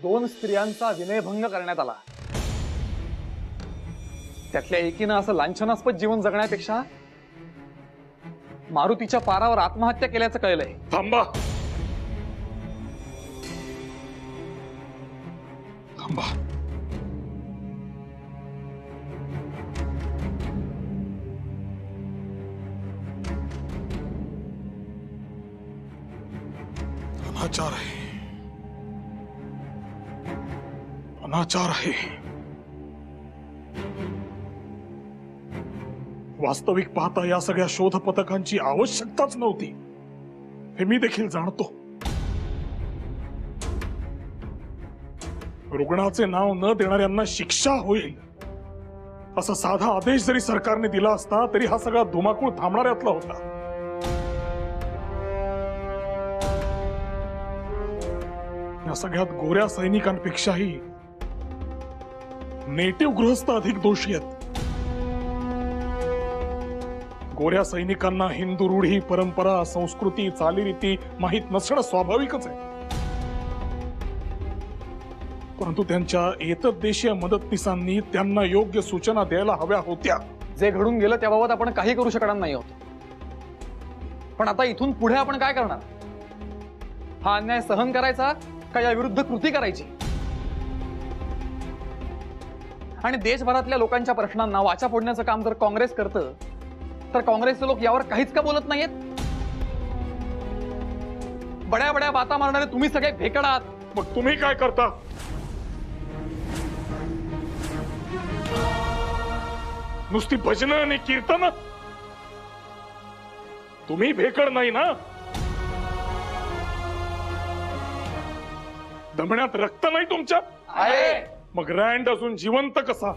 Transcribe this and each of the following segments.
2 स्त्रियांचा विनयभंग करण्यात आला। त्यातल्या एकीनं असं लांछनास्पद जीवन जगण्यापेक्षा मारुतीच्या पारावर आत्महत्या केल्याचं कळलंय। थांबा थांबा, अनाचार आहे, अनाचार आहे। वास्तविक पाहता या सगळ्या शोध पथकांची आवश्यकताच नव्हती, हे मी देखील जाणतो। रुग्णाचे नाव न देणाऱ्यांना शिक्षा होईल असा साधा आदेश जरी सरकारने दिला असता तरी हा सगळा धुमाकूळ थांबणाऱ्यातला होता। या सगळ्यात गोऱ्या सैनिकांपेक्षाही नेटिव्ह गृहस्थ अधिक दोषी आहेत। गोऱ्या सैनिकांना हिंदू रूढी, परंपरा, संस्कृती, चालीरीती माहीत नसणं स्वाभाविकच आहे, परंतु त्यांच्या एतद्देशीय मदतनीसांनी त्यांना योग्य सूचना द्यायला हव्या होत्या। जे घडून गेलं त्याबाबत आपण काही करू शकणार नाही आहोत, पण आता इथून पुढे आपण काय करणार? हा अन्याय सहन करायचा का या विरुद्ध कृती करायची? आणि देशभरातल्या लोकांच्या प्रश्नांना वाचा फोडण्याचं काम जर काँग्रेस करतं तर काँग्रेसचे लोक यावर काहीच का बोलत नाहीयेत? बड्या बड्या बाता मारणारे तुम्ही सगळे भेकड आहात। मग तुम्ही काय करता? नुसती भजनं आणि कीर्तन? तुम्ही भेकड नाही ना? दमण्यात रक्त नाही तुमच्या? आहे। मग रँड अजून जिवंत कसा?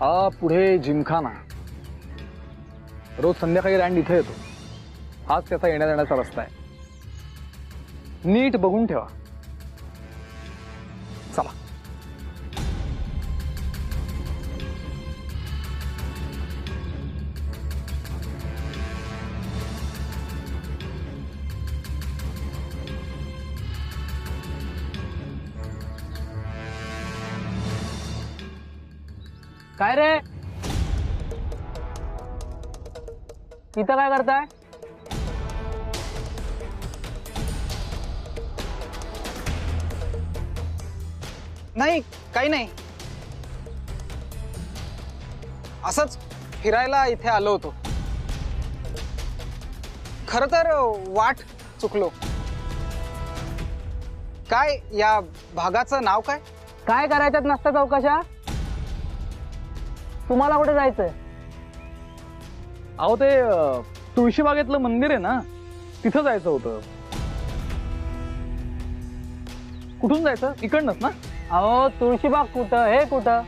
हा पुढे जिमखाना, रोज संध्याकाळी रँड इथे येतो, हाच त्याचा येण्या जाण्याचा रस्ता आहे। नीट बघून ठेवा। चला। काय रे, इथं काय करताय? नाही, काही नाही, असंच फिरायला इथे आलो होतो। खरं तर वाट चुकलो। काय या भागाचं नाव काय? काय करायच्यात नसत्या चौकशा? तुम्हाला कुठे जायचंय? अहो ते तुळशीबागेतलं मंदिर आहे ना, तिथं जायचं होतं। कुठून जायचं? इकडनंच ना? अहो तुळशीबाग कुठं, हे कुठं?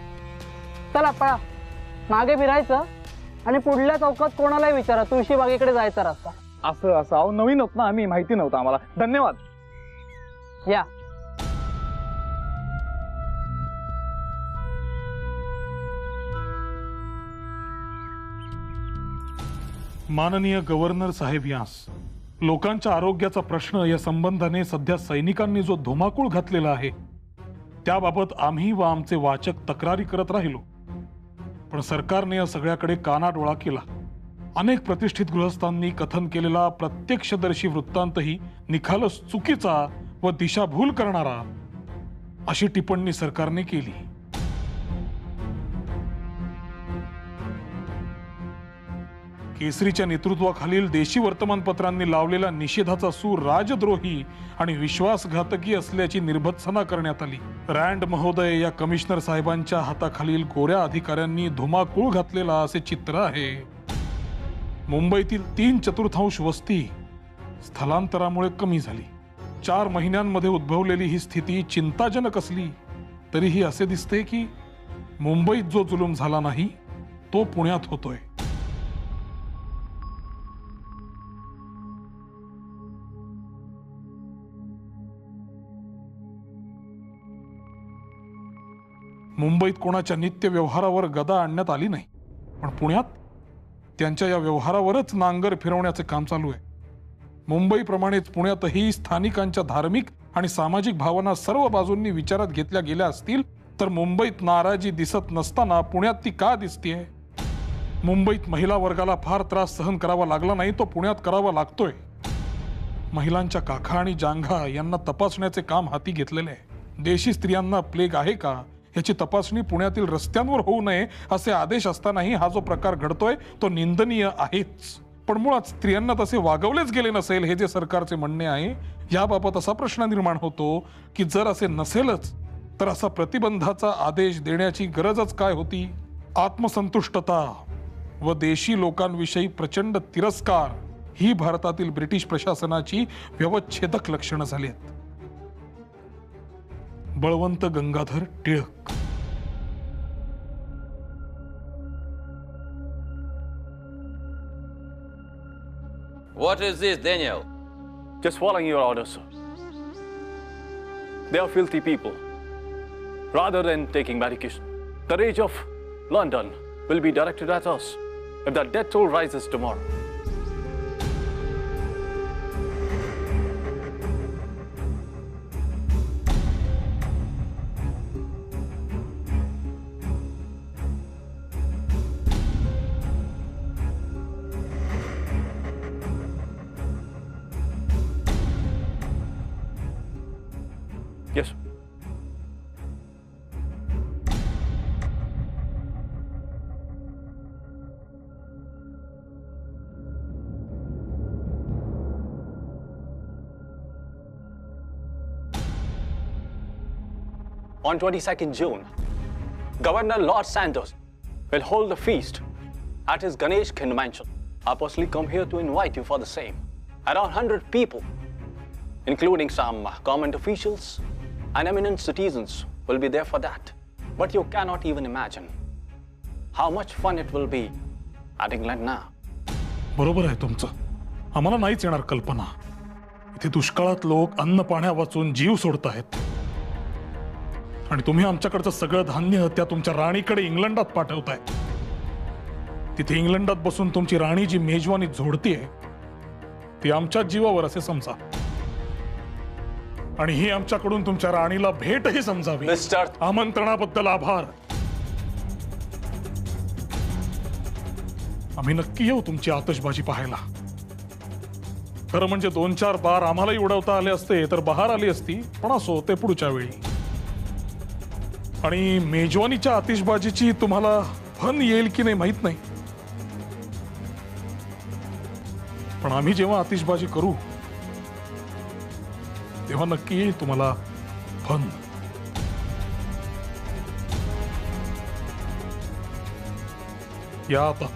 चला पळा, मागे फिरायचं आणि पुढल्या चौकात कोणालाही विचारा, तुळशीबागेकडे जायचा रस्ता। असं असं अहो नवीन होत ना आम्ही, माहिती नव्हतं आम्हाला। धन्यवाद। या। माननीय गव्हर्नर साहेब यांस, लोकांच्या आरोग्याचा प्रश्न या संबंधाने सध्या सैनिकांनी जो धुमाकूळ घातलेला आहे त्याबाबत आम्ही व आमचे वाचक तक्रारी करत राहिलो, पण सरकारने या सगळ्याकडे कानाडोळा केला अनेक प्रतिष्ठित गृहस्थांनी कथन केलेला प्रत्यक्षदर्शी वृत्तांतही निखालस चुकीचा व दिशाभूल करणारा अशी टिप्पणी सरकारने केली. केसरीच्या नेतृत्वाखालील देशी वर्तमानपत्रांनी लावलेला निषेधाचा सूर राजद्रोही आणि विश्वासघातकी असल्याची निर्भत्सना करण्यात आली. रँड महोदय या कमिशनर साहेबांच्या हाताखालील गोऱ्या अधिकाऱ्यांनी धुमाकूळ घातलेला असे चित्र आहे. मुंबईतील 3/4 वस्ती स्थलांतरामुळे कमी झाली. 4 महिन्यांमध्ये उद्भवलेली ही स्थिती चिंताजनक असली तरीही असे दिसते की मुंबईत जो जुलूम झाला नाही तो पुण्यात होतोय. मुंबईत कोणाच्या नित्य व्यवहारावर गदा आणण्यात आली नाही, पण पुण्यात त्यांच्या या व्यवहारावरच नांगर फिरवण्याचे काम चालू आहे. मुंबईप्रमाणेच पुण्यातही स्थानिकांच्या धार्मिक आणि सामाजिक भावना सर्व बाजूंनी विचारात घेतल्या गेल्या असतील तर मुंबईत नाराजी दिसत नसताना पुण्यात ती का दिसतेय? मुंबईत महिला वर्गाला फार त्रास सहन करावा लागला नाही, तो पुण्यात करावा लागतोय. महिलांच्या काखा आणि जांघा यांना तपासण्याचे काम हाती घेतलेले आहे. देशी स्त्रियांना प्लेग आहे का याची तपासणी पुण्यातील रस्त्यांवर होऊ नये असे आदेश असतानाही हा जो प्रकार घडतोय तो निंदनीय आहेच. पण मुळात स्त्रियांना तसे वागवलेच गेले नसेल हे जे सरकारचे म्हणणे आहे, याबाबत असा प्रश्न निर्माण होतो की जर असे नसेलच तर असा प्रतिबंधाचा आदेश देण्याची गरजच काय होती? आत्मसंतुष्टता व देशी लोकांविषयी प्रचंड तिरस्कार ही भारतातील ब्रिटिश प्रशासनाची व्यवच्छेदक लक्षणं झाली आहेत. Balwant Gangadhar Tilak. What is this, Daniel? Just following your orders, sir. They are filthy people. Rather than taking medication, the rage of London will be directed at us if the death toll rises tomorrow. Yes, sir. On 22nd June, Governor Lord Sanders will hold a feast at his Ganesh Convention. I personally come here to invite you for the same. Around 100 people, including some government officials and eminent citizens, will be there for that. But you cannot even imagine how much fun it will be at England now. बरोबर आहे तुमचं. आम्हाला नाहीच येणार कल्पना. इथे दुष्काळात लोक अन्न पाण्या वाचून जीव सोडतायत आणि तुम्ही आमच्याकडचं सगळं धान्य त्या तुमच्या राणीकडे इंग्लंडात पाठवताय. तिथे इंग्लंडात बसून तुमची राणी जी मेजवानी झोडतीये ती आमच्याच जीवावर असे समजा आणि ही आमच्याकडून तुमच्या राणीला भेटही समजावी. मिस्टर, आमंत्रणाबद्दल आभार. आम्ही नक्की येऊ तुमची आतषबाजी पाहायला. खरं म्हणजे 2-4 बार आम्हालाही उडवता आले असते तर बहार आली असती, पण असो ते पुढच्या वेळी. आणि मेजवानीच्या आतिषबाजीची तुम्हाला फन येईल की नाही माहित नाही, पण आम्ही जेव्हा आतिषबाजी करू तेव्हा नक्की येईल तुम्हाला फन. या आता.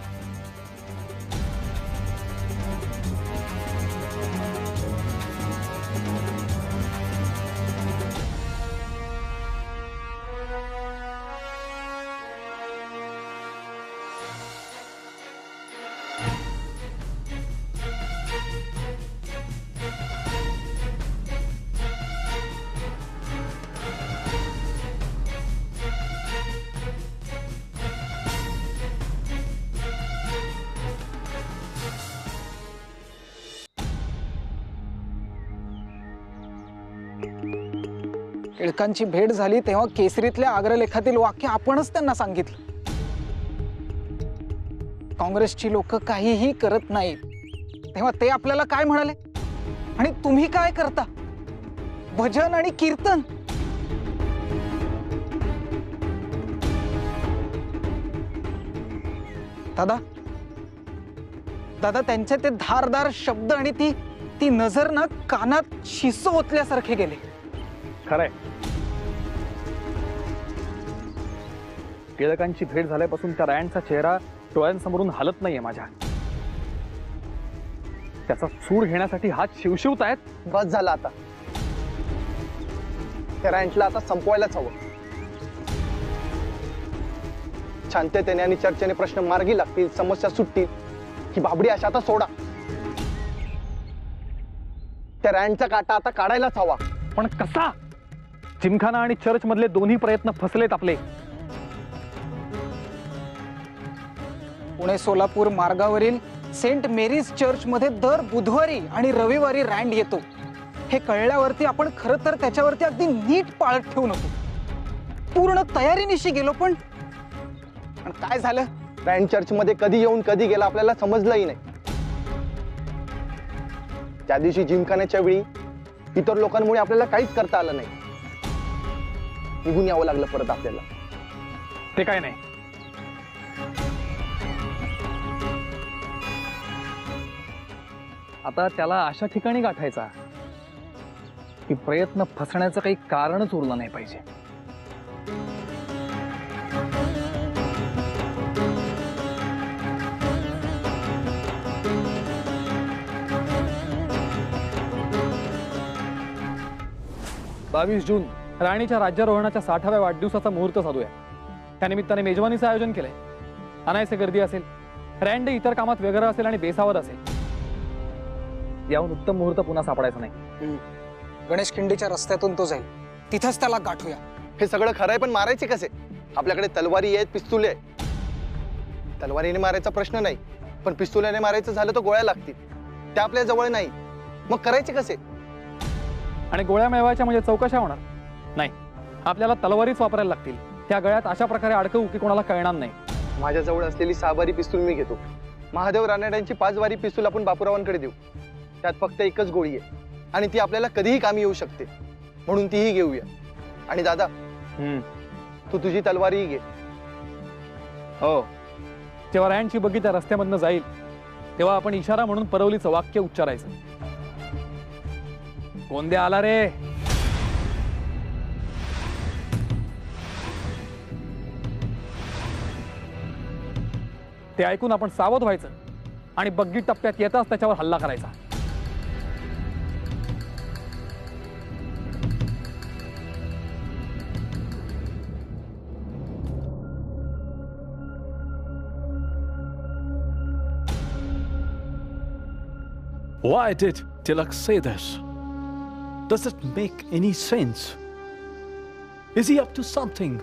टिळकांची भेट झाली तेव्हा केसरीतल्या अग्रलेखातील वाक्य आपणच त्यांना सांगितलं. काँग्रेसची लोक काहीही करत नाहीत तेव्हा ते आपल्याला काय म्हणाले आणि तुम्ही काय करता भजन आणि कीर्तन दादा दादा त्यांचे ते धारदार शब्द आणि ती ती नजर ना कानात शिस ओतल्यासारखे गेले खरंय टिळकांची भेट झाल्यापासून त्या रँडचा चेहरा डोळ्यांसमोरून हलत नाहीये माझ्या त्याचा सूड घेण्यासाठी हात शिवशिवतायत बस झाला आता त्या रँटला आता संपवायलाच हवं शांततेने आणि चर्चेने प्रश्न मार्गी लागतील समस्या सुटतील ही बाबडी आशा आता सोडा त्या रँटचा काटा आता काढायलाच हवा पण कसा जिमखाना आणि चर्च मधले दोन्ही प्रयत्न फसलेत आपले पुणे सोलापूर मार्गावरील सेंट मेरीज चर्च मध्ये दर बुधवारी आणि रविवारी रँड येतो हे कळल्यावरती आपण खरं तर त्याच्यावरती अगदी नीट पाळत ठेवून होतो पूर्ण तयारीनिशी गेलो पण काय झालं रँट चर्च मध्ये कधी येऊन कधी गेला आपल्याला समजलंही नाही त्या दिवशी जिमखान्याच्या वेळी इतर लोकांमुळे आपल्याला काहीच करता आलं नाही निघून यावं लागलं परत आपल्याला ते काय नाही आता त्याला अशा ठिकाणी गाठायचा की प्रयत्न फसण्याचं काही कारणच उरलं नाही पाहिजे बावीस जून राणीच्या राज्यारोहणाच्या 60व्या वाढदिवसाचा मुहूर्त साधू आहे त्यानिमित्ताने मेजवानीचं आयोजन केलंय अनायसे गर्दी असेल रँड इतर कामात वेगळं असेल आणि बेसावत असेल याहून उत्तम मुहूर्त पुन्हा सापडायचा नाही गणेश खिंडीच्या रस्त्यातून तो जाईल तिथंच त्याला गाठूया हे सगळं खरंय पण मारायचे कसे आपल्याकडे तलवारी आहेत पिस्तुले आहेत तलवारीने मारायचा प्रश्न नाही पण पिस्तुल्याने मारायचं झालं तर गोळ्या लागतील त्या आपल्या जवळ नाही मग करायचे कसे आणि गोळ्या मिळवायच्या म्हणजे चौकशा होणार नाही आपल्याला तलवारीच वापरायला लागतील त्या गळ्यात अशा प्रकारे अडकवू की कोणाला कळणार नाही माझ्याजवळ असलेली 6 वारी पिस्तूल मी घेतो महादेव रानड्यांची 5 वारी पिस्तूल आपण बापूरावांकडे देऊ त्यात फक्त एकच गोळी आहे आणि ती आपल्याला कधीही कामी येऊ शकते म्हणून तीही घेऊया आणि दादा तू तुझी तलवारी घे हो जेव्हा रँडची बग्गी त्या रस्त्यामधनं जाईल तेव्हा आपण इशारा म्हणून परवलीचं वाक्य उच्चारायचं गोंद्या आला रे ते ऐकून आपण सावध व्हायचं आणि बग्गी टप्प्यात येताच त्याच्यावर हल्ला करायचा Why did Tilak say this? Does it make any sense? Is he up to something?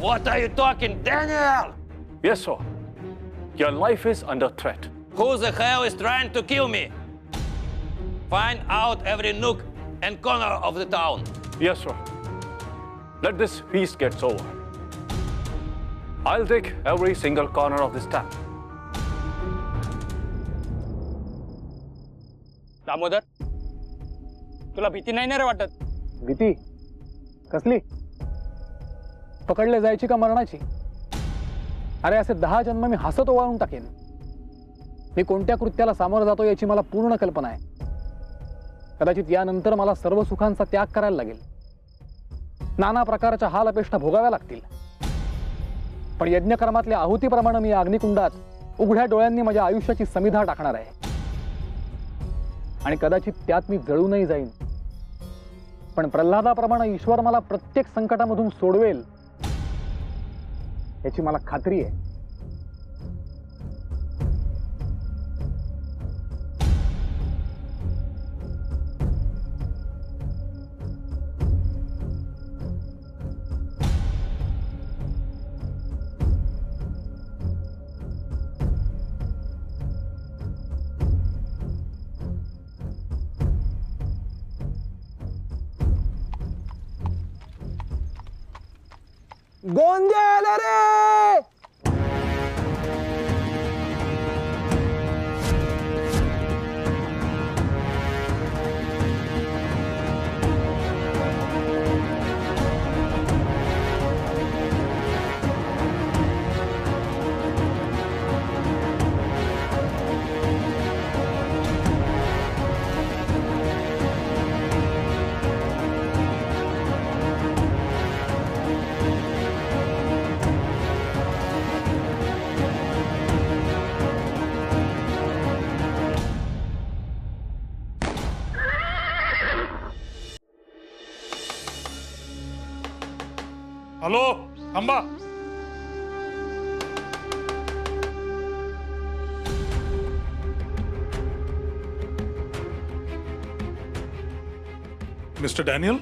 What are you talking, Daniel? Yes, sir. Your life is under threat. Who the hell is trying to kill me? Find out every nook and corner of the town. Yes, sir. Let this feast get over. I'll take every single corner of this town. Damodar तुला भीती नाही ना रे वाटत भीती कसली पकडले जायची का मरणाची अरे असे 10 जन्म मी हसत ओवाळून टाकेन मी कोणत्या कृत्याला सामोरं जातो याची मला पूर्ण कल्पना आहे कदाचित यानंतर मला सर्व सुखांचा त्याग करायला लागेल नाना प्रकारच्या हाल अपेष्टा भोगाव्या लागतील पण यज्ञकर्मातल्या आहुतीप्रमाणे मी अग्निकुंडात उघड्या डोळ्यांनी माझ्या आयुष्याची समिधा टाकणार आहे आणि कदाचित त्यात मी जळूनही जाईन पण प्रल्हादाप्रमाणे ईश्वर मला प्रत्येक संकटामधून सोडवेल याची मला खात्री आहे गोंदिया आला रे. हॅलो, थांबा. मिस्टर डॅनियल,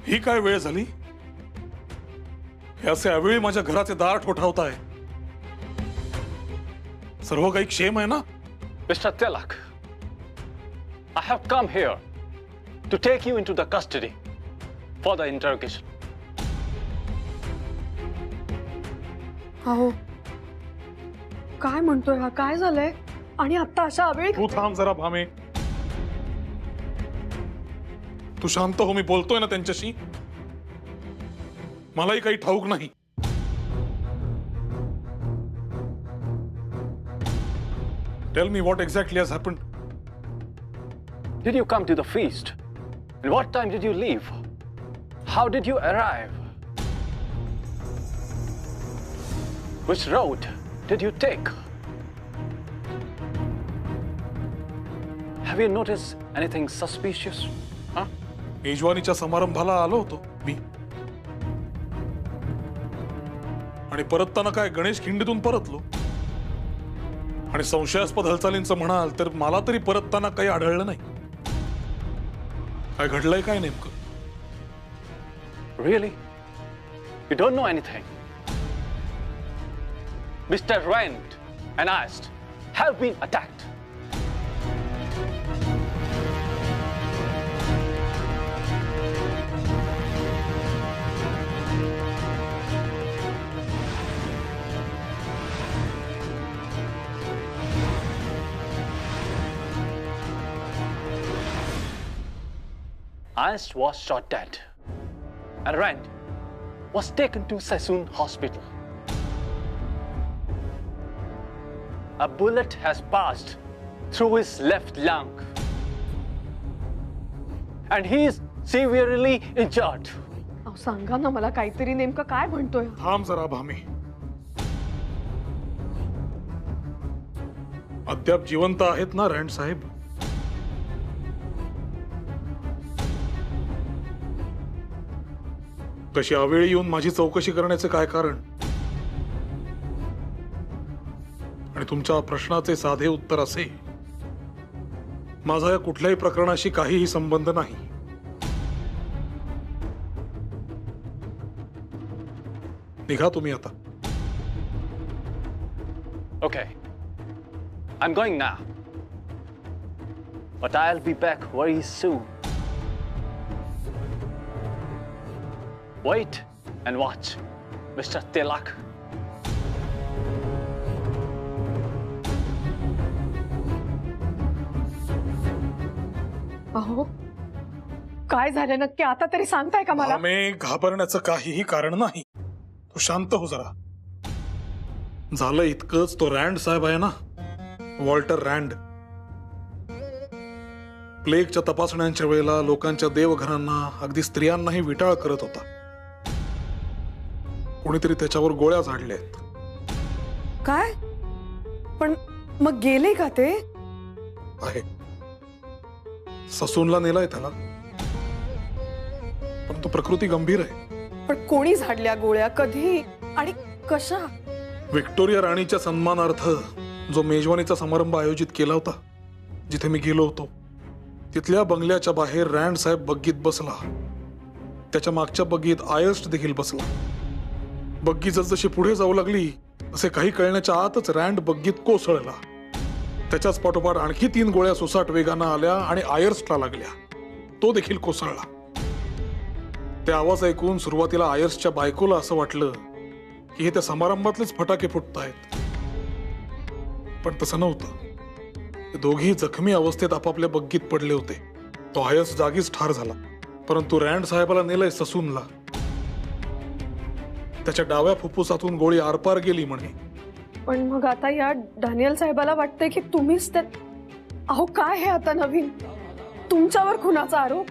ही काय वेळ झाली? हे असे अवेळी माझ्या घराचे दार ठोठावताय. सर्व काही क्षेम आहे ना? Mr. Tilak, I have come here to take you into the custody for the interrogation. अहो काय म्हणतोय हा? काय झालंय? आणि आता अशा अवेळी? तू थांब जरा भामे. तू शांत हो, मी बोलतोय ना त्यांच्याशी. मलाही काही ठाऊक नाही. Tell me what exactly has happened. Did you come to the feast? And what time did you leave? How did you arrive? Which road did you take? Have you noticed anything suspicious? Huh? मेजवानीच्या समारंभाला आलो होतो मी. आणि परतताना काय गणेश खिंडीतून परतलो. आणि संशयास्पद हालचालींचं म्हणाल तर मला तरी परतताना काही आढळलं नाही. काय घडलंय काय नेमकं? Really? You don't know anything? Mr. Rand and Ast have been attacked. Ast was shot dead, and Rand was taken to Sassoon Hospital. A bullet has passed through his left lung, and he is severely injured. अहो सांगा ना मला काहीतरी, नेमकं काय म्हणतोय? थांब जरा भामे. अद्याप जिवंत आहेत ना रँड साहेब? तशी अवेळी येऊन माझी चौकशी करण्याचे काय कारण? आणि तुमच्या प्रश्नाचे साधे उत्तर असे, माझा या कुठल्याही प्रकरणाशी काहीही संबंध नाही. निघा तुम्ही आता. Okay, I'm going now, but I'll be back very soon. Wait and watch, Mr. Tilak. अहो काय झालं नक्की? आता तरी सांगताय का मला? आम्ही घाबरण्याचं काहीही कारण नाही. तू शांत हो जरा. झालं इतकंच, तो रँड साहेब आहे ना, वॉल्टर रँड, प्लेगच्या तपासण्यांच्या वेळेला लोकांच्या देवघरांना, अगदी स्त्रियांनाही विटाळ करत होता. कोणीतरी त्याच्यावर गोळ्या झाडल्यात. काय? पण मग गेले का ते? आहे, ससूनला नेलाय त्याला, परंतु प्रकृती गंभीर आहे. पण कोणी झाडल्या गोळ्या, कधी आणि कशा? व्हिक्टोरिया राणीच्या सन्मानार्थ जो मेजवानीचा समारंभ आयोजित केला होता, जिथे मी गेलो होतो, तिथल्या बंगल्याच्या बाहेर रँड साहेब बग्गीत बसला. त्याच्या मागच्या बग्गीत आयर्स्ट देखील बसला. बग्गी जसजशी पुढे जाऊ लागली तसे काही कळण्याच्या आतच रँड बग्गीत कोसळला. त्याच्याच पाठोपाठ आणखी 3 गोळ्या सुसाट वेगानं आल्या आणि आयर्स्टला लागल्या. तो देखील कोसळला. ते आवाज ऐकून सुरुवातीला आयर्सच्या बायकोला असं वाटलं की हे त्या समारंभातलेच फटाके फुटतायत, पण तसं नव्हतं. ते दोघेही जखमी अवस्थेत आपापल्या बग्गीत पडले होते. तो आयर्स जागीच ठार झाला, परंतु रँड साहेबाला नेलंय ससूनला. त्याच्या डाव्या फुफ्फुसातून गोळी आरपार गेली म्हणे. पण मग आता या डॅनियल साहेबाला वाटतंय की तुम्हीच ते. अहो काय हे आता नवीन तुमच्यावर खुनाचा आरोप?